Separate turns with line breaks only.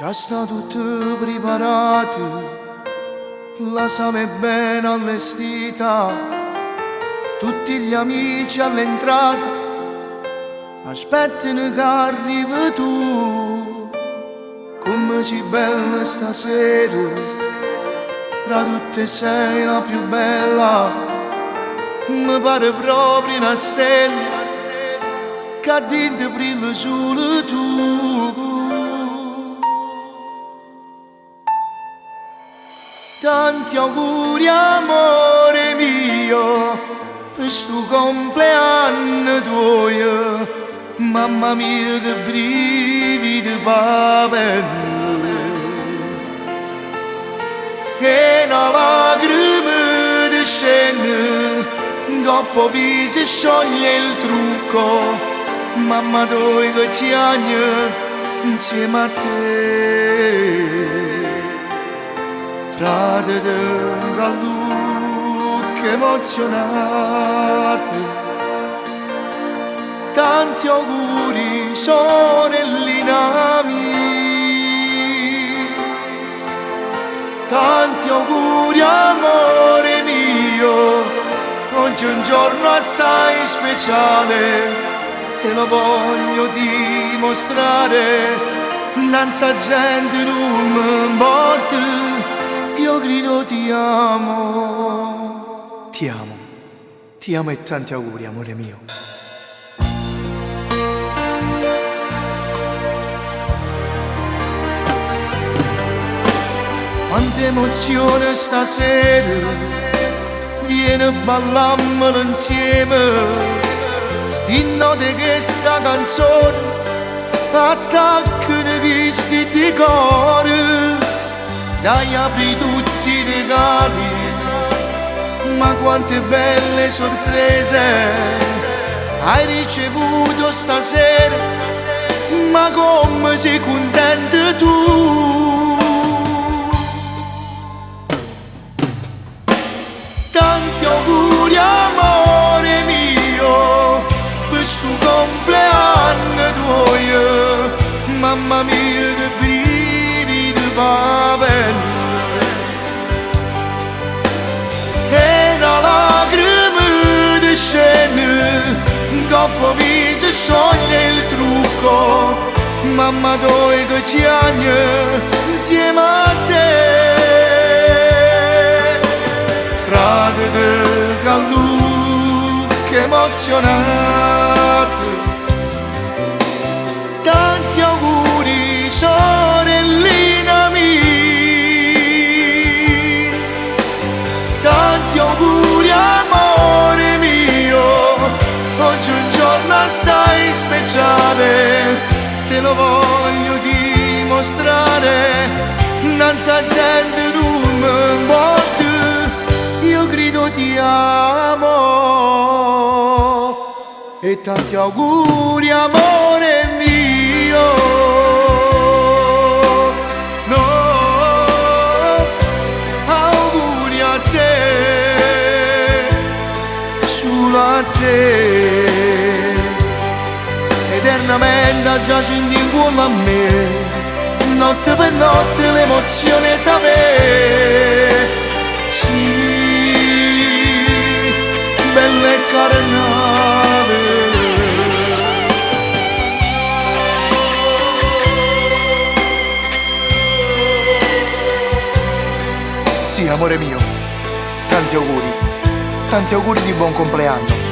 Già sta tutto preparato, la sala è ben allestita, tutti gli amici all'entrata aspettano che arrivi tu. Come sei bella stasera, tra tutte sei la più bella, mi pare proprio una stella che a dentro brilla solo tu. Tanti auguri amore mio per sto compleanno tuo, mamma mia che brividi papelle, che una lacrima di scena, dopo vi si scioglie il trucco, mamma tua che ci agna insieme a te. Frate del Gallucche emozionate, tanti auguri sorellina mia, tanti auguri amore mio, oggi è un giorno assai speciale, te lo voglio dimostrare, nanza gente non mi importa. Io grido ti amo e tanti auguri amore mio. Quanta emozione stasera, vieni a ballarmelo insieme, sti note che sta canzone attaccano visti di cuore. Dai, apri tutti i regali, ma quante belle sorprese hai ricevuto stasera, ma come sei contenta tu. Tanti auguri amore mio per sto compleanno tuo, mamma mia che brividi papelle, e una lacrima di scena, dopo vi si scioglie il trucco, mamma tua che ci agna insieme a te. Frate del Gallucche emozionate, tanti auguri sorellina mia, tanti auguri amore mio, oggi è un giorno assai speciale, te lo voglio dimostrare, nanza gente non mi importa, io grido ti amo e tanti auguri amore mio. No, auguri a te, solo a te, eternamente già scendi come a me, notte per notte l'emozione t'ave. Belle carnate, sì amore mio, tanti auguri di buon compleanno.